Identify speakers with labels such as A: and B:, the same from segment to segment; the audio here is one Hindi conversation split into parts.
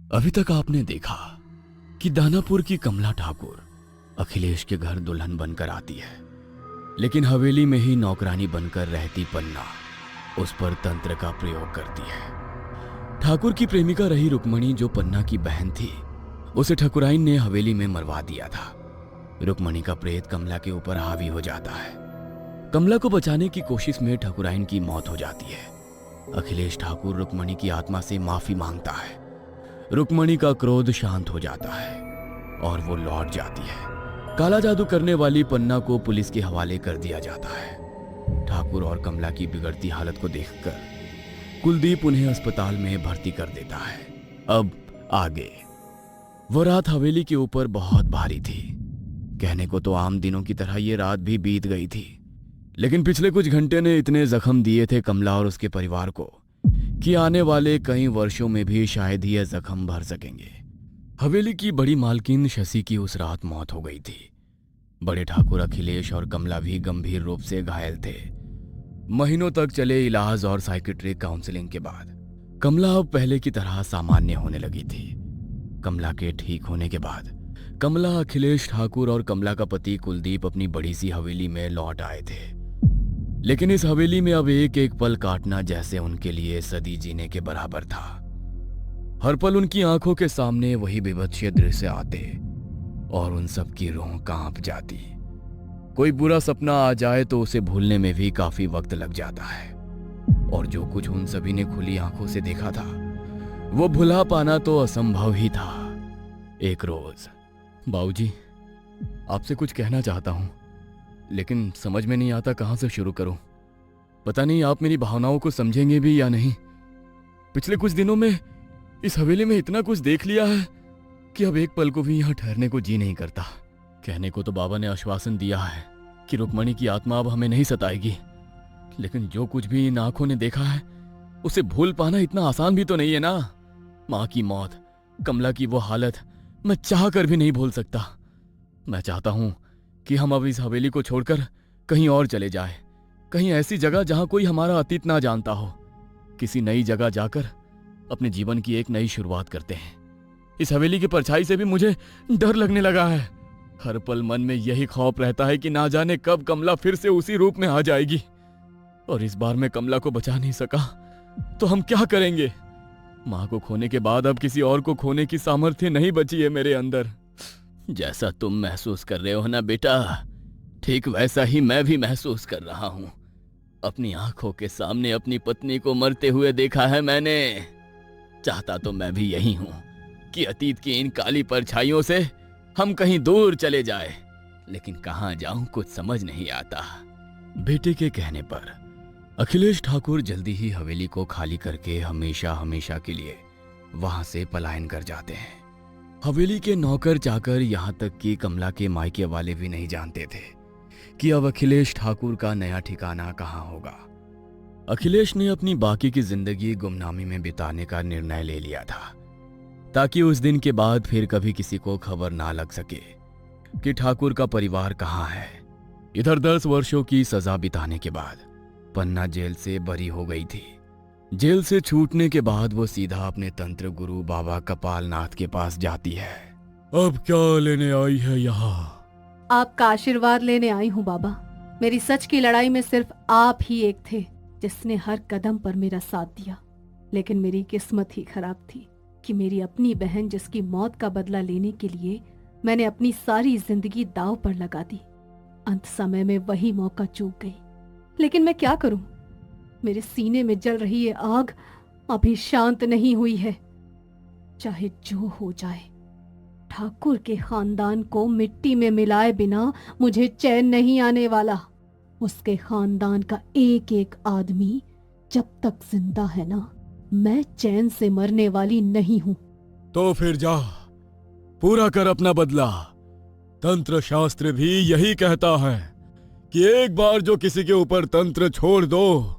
A: अभी तक आपने देखा कि दानापुर की कमला ठाकुर अखिलेश के घर दुल्हन बनकर आती है, लेकिन हवेली में ही नौकरानी बनकर रहती पन्ना उस पर तंत्र का प्रयोग करती है। ठाकुर की प्रेमिका रही रुक्मणी, जो पन्ना की बहन थी, उसे ठकुराइन ने हवेली में मरवा दिया था। रुक्मणी का प्रेत कमला के ऊपर हावी हो जाता है। कमला को बचाने की कोशिश में ठकुराइन की मौत हो जाती है। अखिलेश ठाकुर रुक्मणी की आत्मा से माफी मांगता है। रुक्मणी का क्रोध शांत हो जाता है और वो लौट जाती है। काला जादू करने वाली पन्ना को पुलिस के हवाले कर दिया जाता है। ठाकुर और कमला की बिगड़ती हालत को देखकर कुलदीप उन्हें अस्पताल में भर्ती कर देता है। अब आगे। वो रात हवेली के ऊपर बहुत भारी थी। कहने को तो आम दिनों की तरह ये रात भी बीत गई थी, लेकिन पिछले कुछ घंटे ने इतने जख्म दिए थे कमला और उसके परिवार को कि आने वाले कई वर्षों में भी शायद ही यह जख्म भर सकेंगे। हवेली की बड़ी मालकिन शशि की उस रात मौत हो गई थी। बड़े ठाकुर अखिलेश और कमला भी गंभीर रूप से घायल थे। महीनों तक चले इलाज और साइकेट्रिक काउंसलिंग के बाद कमला अब पहले की तरह सामान्य होने लगी थी। कमला के ठीक होने के बाद कमला, अखिलेश ठाकुर और कमला का पति कुलदीप अपनी बड़ी सी हवेली में लौट आए थे। लेकिन इस हवेली में अब एक एक पल काटना जैसे उनके लिए सदी जीने के बराबर था। हर पल उनकी आंखों के सामने वही विभत्स दृश्य आते और उन सब की रूह कांप जाती। कोई बुरा सपना आ जाए तो उसे भूलने में भी काफी वक्त लग जाता है, और जो कुछ उन सभी ने खुली आंखों से देखा था वो भुला पाना तो असंभव ही था। एक रोज, बाबूजी, आपसे कुछ कहना चाहता हूं, लेकिन समझ में नहीं आता कहां से शुरू करूं। पता नहीं आप मेरी भावनाओं को समझेंगे भी या नहीं। पिछले कुछ दिनों में इस हवेली में इतना कुछ देख लिया है कि अब एक पल को भी यहां ठहरने को जी नहीं करता। कहने को तो बाबा ने आश्वासन दिया है कि रुक्मणी की आत्मा अब हमें नहीं सताएगी, लेकिन जो कुछ भी इन आंखों ने देखा है उसे भूल पाना इतना आसान भी तो नहीं है ना। माँ की मौत, कमला की वो हालत मैं चाह कर भी नहीं भूल सकता। मैं चाहता हूं कि हम अब इस हवेली को छोड़कर कहीं और चले जाएं, कहीं ऐसी जगह जहां कोई हमारा अतीत ना जानता हो। किसी नई जगह जाकर अपने जीवन की एक नई शुरुआत करते हैं। इस हवेली की परछाई से भी मुझे डर लगने लगा है। हर पल मन में यही खौफ रहता है कि ना जाने कब कमला फिर से उसी रूप में आ जाएगी, और इस बार मैं कमला को बचा नहीं सका तो हम क्या करेंगे। माँ को खोने के बाद अब किसी और को खोने की सामर्थ्य नहीं बची है मेरे अंदर। जैसा तुम महसूस कर रहे हो ना बेटा, ठीक वैसा ही मैं भी महसूस कर रहा हूं। अपनी आंखों के सामने अपनी पत्नी को मरते हुए देखा है मैंने। चाहता तो मैं भी यही हूं कि अतीत की इन काली परछाइयों से हम कहीं दूर चले जाए, लेकिन कहां जाऊं कुछ समझ नहीं आता। बेटे के कहने पर अखिलेश ठाकुर जल्दी ही हवेली को खाली करके हमेशा हमेशा के लिए वहां से पलायन कर जाते हैं। हवेली के नौकर चाकर, यहां तक कि कमला के मायके वाले भी नहीं जानते थे कि अब अखिलेश ठाकुर का नया ठिकाना कहां होगा। अखिलेश ने अपनी बाकी की जिंदगी गुमनामी में बिताने का निर्णय ले लिया था, ताकि उस दिन के बाद फिर कभी किसी को खबर ना लग सके कि ठाकुर का परिवार कहां है। इधर 10 वर्षों की सजा बिताने के बाद पन्ना जेल से बरी हो गई थी। जेल से छूटने के बाद वो सीधा अपने तंत्र गुरु बाबा कपालनाथ के पास जाती है। अब क्या लेने आई है यहाँ?
B: आपका आशीर्वाद लेने आई हूँ बाबा। मेरी सच की लड़ाई में सिर्फ आप ही एक थे जिसने हर कदम पर मेरा साथ दिया, लेकिन मेरी किस्मत ही खराब थी कि मेरी अपनी बहन, जिसकी मौत का बदला लेने के लिए मैंने अपनी सारी जिंदगी दांव पर लगा दी, अंत समय में वही मौका चूक गई। लेकिन मैं क्या करूं? मेरे सीने में जल रही ये आग अभी शांत नहीं हुई है। चाहे जो हो जाए, ठाकुर के खानदान को मिट्टी में मिलाए बिना मुझे चैन नहीं आने वाला। उसके खानदान का एक एक आदमी जब तक जिंदा है ना, मैं चैन से मरने वाली नहीं हूं।
A: तो फिर जा, पूरा कर अपना बदला। तंत्र शास्त्र भी यही कहता है कि एक बार जो किसी के ऊपर तंत्र छोड़ दो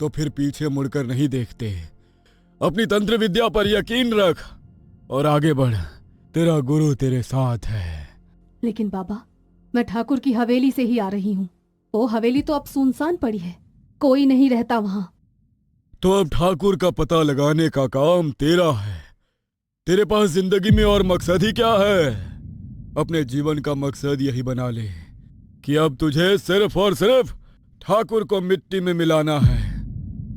A: तो फिर पीछे मुड़कर नहीं देखते। अपनी तंत्र विद्या पर यकीन रख और आगे बढ़, तेरा गुरु तेरे साथ है।
B: लेकिन बाबा, मैं ठाकुर की हवेली से ही आ रही हूँ। वो हवेली तो अब सुनसान पड़ी है, कोई नहीं रहता वहां।
A: तो अब ठाकुर का पता लगाने का काम तेरा है। तेरे पास जिंदगी में और मकसद ही क्या है? अपने जीवन का मकसद यही बना ले कि अब तुझे सिर्फ और सिर्फ ठाकुर को मिट्टी में मिलाना है।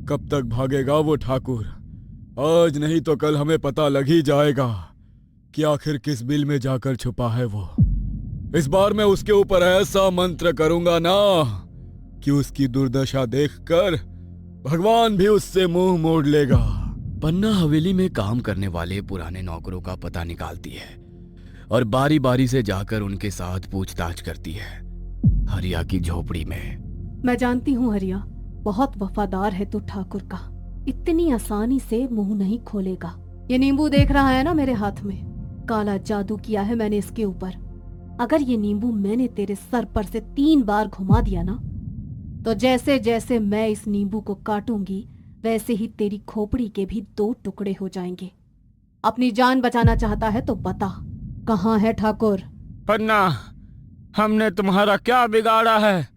A: कब तक भागेगा वो ठाकुर? आज नहीं तो कल हमें पता लग ही जाएगा कि आखिर किस बिल में जाकर छुपा है वो। इस बार मैं उसके ऊपर ऐसा मंत्र करूंगा ना कि उसकी दुर्दशा देखकर भगवान भी उससे मुंह मोड़ लेगा। पन्ना हवेली में काम करने वाले पुराने नौकरों का पता निकालती है और बारी बारी से जाकर उनके साथ पूछताछ करती है। हरिया की झोपड़ी में।
B: मैं जानती हूँ हरिया, बहुत वफादार है तू ठाकुर का। इतनी आसानी से मुंह नहीं खोलेगा। ये नींबू देख रहा है ना मेरे हाथ में, काला जादू किया है मैंने इसके ऊपर। अगर ये नींबू मैंने तेरे सर पर से 3 बार घुमा दिया ना, तो जैसे जैसे मैं इस नींबू को काटूंगी वैसे ही तेरी खोपड़ी के भी 2 टुकड़े हो जाएंगे। अपनी जान बचाना चाहता है तो बता, कहाँ है ठाकुर?
C: पन्ना, हमने तुम्हारा क्या बिगाड़ा है?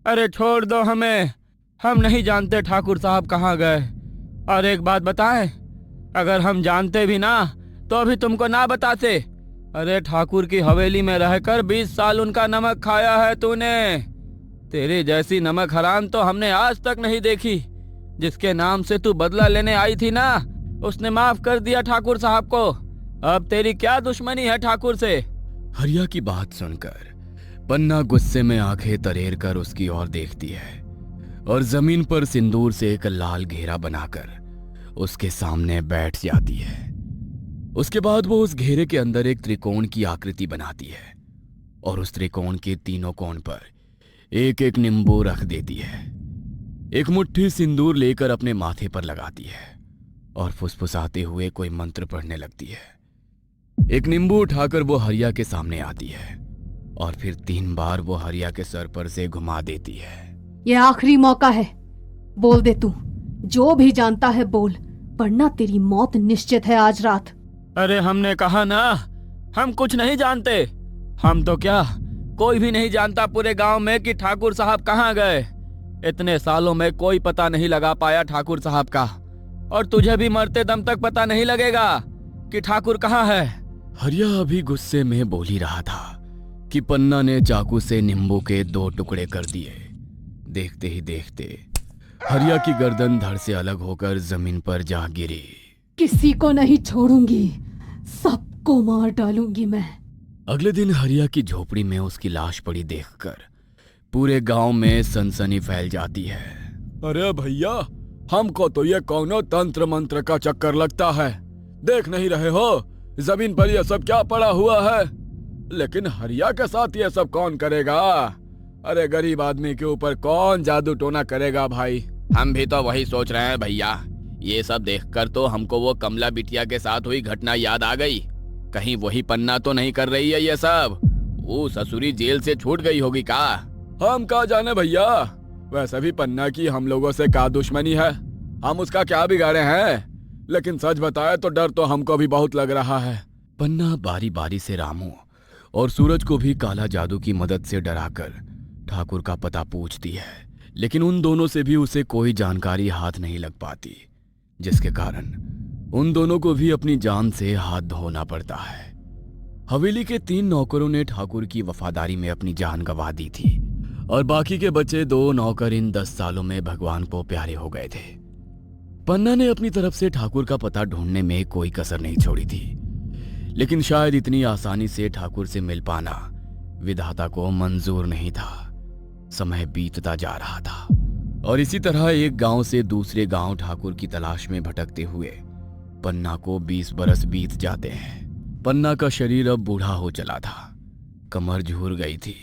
C: अरे छोड़ दो हमें, हम नहीं जानते ठाकुर साहब कहाँ गए। और एक बात बताएं, अगर हम जानते भी ना तो अभी तुमको ना बताते। अरे ठाकुर की हवेली में रहकर 20 साल उनका नमक खाया है तूने। तेरी जैसी नमक हराम तो हमने आज तक नहीं देखी। जिसके नाम से तू बदला लेने आई थी ना, उसने माफ कर दिया ठाकुर साहब को। अब तेरी क्या दुश्मनी है ठाकुर से?
A: हरिया की बात सुनकर पन्ना गुस्से में आंखें तरेर कर उसकी ओर देखती है और जमीन पर सिंदूर से एक लाल घेरा बनाकर उसके सामने बैठ जाती है। उसके बाद वो उस घेरे के अंदर एक त्रिकोण की आकृति बनाती है और उस त्रिकोण के तीनों कोण पर एक एक नींबू रख देती है। एक मुट्ठी सिंदूर लेकर अपने माथे पर लगाती है और फुसफुसाते हुए कोई मंत्र पढ़ने लगती है। एक नींबू उठाकर वो हरिया के सामने आती है और फिर 3 बार वो हरिया के सर पर से घुमा देती है।
B: ये आखिरी मौका है, बोल दे तू, जो भी जानता है बोल, वरना तेरी मौत निश्चित है आज रात।
C: अरे हमने कहा ना, हम कुछ नहीं जानते। हम तो क्या, कोई भी नहीं जानता पूरे गांव में कि ठाकुर साहब कहाँ गए। इतने सालों में कोई पता नहीं लगा पाया ठाकुर साहब का, और तुझे भी मरते दम तक पता नहीं लगेगा कि ठाकुर कहाँ है।
A: हरिया अभी गुस्से में बोल ही रहा था कि पन्ना ने चाकू से नींबू के 2 टुकड़े कर दिए। देखते ही देखते हरिया की गर्दन धड़ से अलग होकर जमीन पर जा गिरी।
B: किसी को नहीं छोड़ूंगी, सबको मार डालूंगी मैं।
A: अगले दिन हरिया की झोपड़ी में उसकी लाश पड़ी देखकर पूरे गांव में सनसनी फैल जाती है। अरे भैया, हमको तो ये कौनो तंत्र मंत्र का चक्कर लगता है। देख नहीं रहे हो जमीन पर ये सब क्या पड़ा हुआ है? लेकिन हरिया के साथ ये सब कौन करेगा? अरे गरीब आदमी के ऊपर कौन जादू टोना करेगा भाई?
C: हम भी तो वही सोच रहे हैं भैया। ये सब देखकर तो हमको वो कमला बिटिया के साथ हुई घटना याद आ गई। कहीं वही पन्ना तो नहीं कर रही है ये सब? वो ससुरी जेल से छूट गई होगी का?
A: हम क्या जाने भैया, वैसे भी पन्ना की हम लोगों से क्या दुश्मनी है? हम उसका क्या बिगाड़े हैं? लेकिन सच बताए तो डर तो हमको भी बहुत लग रहा है। पन्ना बारी बारी से रामू और सूरज को भी काला जादू की मदद से डराकर ठाकुर का पता पूछती है, लेकिन उन दोनों से भी उसे कोई जानकारी हाथ नहीं लग पाती, जिसके कारण उन दोनों को भी अपनी जान से हाथ धोना पड़ता है। हवेली के 3 नौकरों ने ठाकुर की वफादारी में अपनी जान गंवा दी थी और बाकी के बचे 2 नौकर इन 10 सालों में भगवान को प्यारे हो गए थे। पन्ना ने अपनी तरफ से ठाकुर का पता ढूंढने में कोई कसर नहीं छोड़ी थी, लेकिन शायद इतनी आसानी से ठाकुर से मिल पाना विधाता को मंजूर नहीं था। समय बीतता जा रहा था और इसी तरह एक गांव से दूसरे गांव ठाकुर की तलाश में भटकते हुए पन्ना को 20 बरस बीत जाते हैं। पन्ना का शरीर अब बूढ़ा हो चला था, कमर झूर गई थी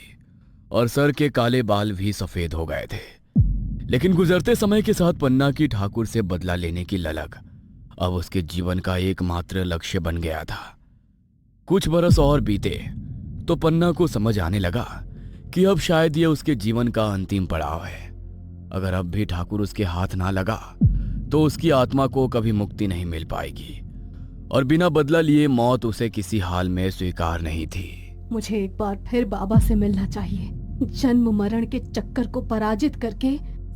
A: और सर के काले बाल भी सफेद हो गए थे। लेकिन गुजरते समय के साथ पन्ना की ठाकुर से बदला लेने की ललक अब उसके जीवन का एकमात्र लक्ष्य बन गया था। कुछ बरस और बीते तो पन्ना को समझ आने लगा कि अब शायद ये उसके जीवन का अंतिम पड़ाव है। अगर अब भी ठाकुर उसके हाथ ना लगा तो उसकी आत्मा को कभी मुक्ति नहीं मिल पाएगी और बिना बदला लिए मौत उसे किसी हाल में स्वीकार नहीं थी।
B: मुझे एक बार फिर बाबा से मिलना चाहिए। जन्म मरण के चक्कर को पराजित करके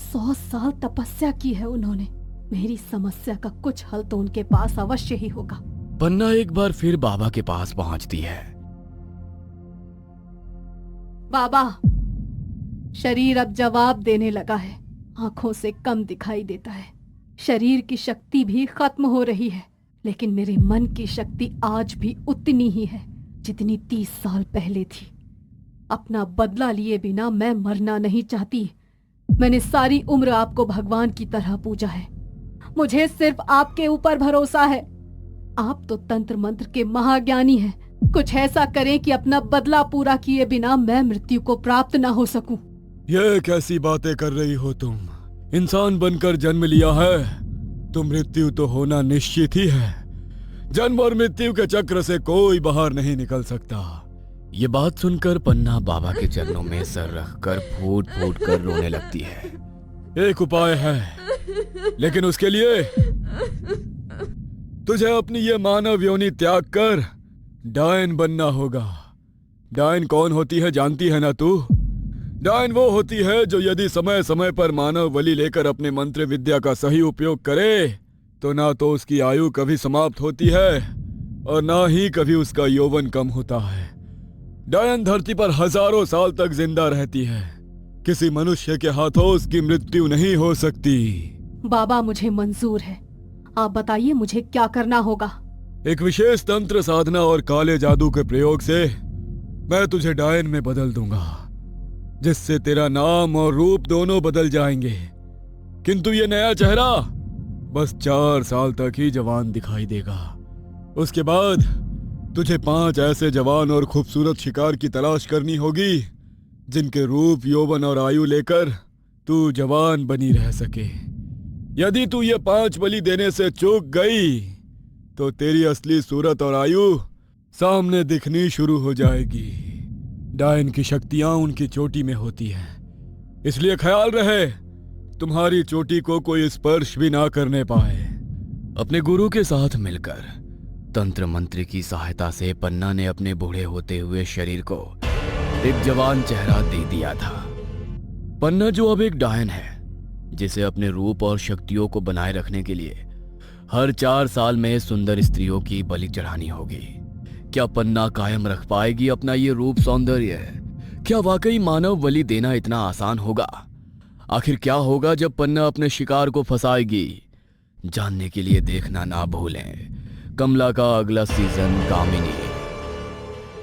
B: 100 साल तपस्या की है उन्होंने। मेरी समस्या का कुछ हल तो उनके पास अवश्य ही होगा।
A: पन्ना एक बार फिर बाबा के पास पहुंचती है।
B: बाबा, शरीर अब जवाब देने लगा है, आंखों से कम दिखाई देता है, शरीर की शक्ति भी खत्म हो रही है, लेकिन मेरे मन की शक्ति आज भी उतनी ही है जितनी 30 साल पहले थी। अपना बदला लिए बिना मैं मरना नहीं चाहती। मैंने सारी उम्र आपको भगवान की तरह पूजा है, मुझे सिर्फ आपके ऊपर भरोसा है। आप तो तंत्र मंत्र के महाज्ञानी हैं, कुछ ऐसा करें कि अपना बदला पूरा किए बिना मैं मृत्यु को प्राप्त न हो सकूं।
A: ये कैसी बातें कर रही हो तुम? इंसान बनकर जन्म लिया है तो मृत्यु तो होना निश्चित ही है। जन्म और मृत्यु के चक्र से कोई बाहर नहीं निकल सकता। ये बात सुनकर पन्ना बाबा के चरणों में सर रखकर फूट फूट कर रोने लगती है। एक उपाय है, लेकिन उसके लिए तुझे अपनी ये मानव योनि त्याग कर डायन बनना होगा। डायन कौन होती है जानती है ना तू? डायन वो होती है जो यदि समय समय पर मानव बलि लेकर अपने मंत्र विद्या का सही उपयोग करे तो ना तो उसकी आयु कभी समाप्त होती है और ना ही कभी उसका यौवन कम होता है। डायन धरती पर हजारों साल तक जिंदा रहती है। किसी मनुष्य के हाथों उसकी मृत्यु नहीं हो सकती।
B: बाबा, मुझे मंजूर है, आप बताइए मुझे क्या करना होगा।
A: एक विशेष तंत्र साधना और काले जादू के प्रयोग से मैं तुझे डायन में बदल दूंगा, जिससे तेरा नाम और रूप दोनों बदल जाएंगे, किंतु ये नया चेहरा बस 4 साल तक ही जवान दिखाई देगा। उसके बाद तुझे 5 ऐसे जवान और खूबसूरत शिकार की तलाश करनी होगी जिनके रूप, यौवन और आयु लेकर तू जवान बनी रह सके। यदि तू ये 5 बलि देने से चूक गई तो तेरी असली सूरत और आयु सामने दिखनी शुरू हो जाएगी। डायन की शक्तियां उनकी चोटी में होती हैं, इसलिए ख्याल रहे तुम्हारी चोटी को कोई स्पर्श भी ना करने पाए। अपने गुरु के साथ मिलकर तंत्र मंत्र की सहायता से पन्ना ने अपने बूढ़े होते हुए शरीर को एक जवान चेहरा दे दिया था। पन्ना जो अब एक डायन है, जिसे अपने रूप और शक्तियों को बनाए रखने के लिए हर 4 साल में सुंदर स्त्रियों की बलि चढ़ानी होगी। क्या पन्ना कायम रख पाएगी अपना ये रूप सौंदर्य? क्या वाकई मानव बलि देना इतना आसान होगा? आखिर क्या होगा जब पन्ना अपने शिकार को फंसाएगी? जानने के लिए देखना ना भूलें कमला का अगला सीजन कामिनी।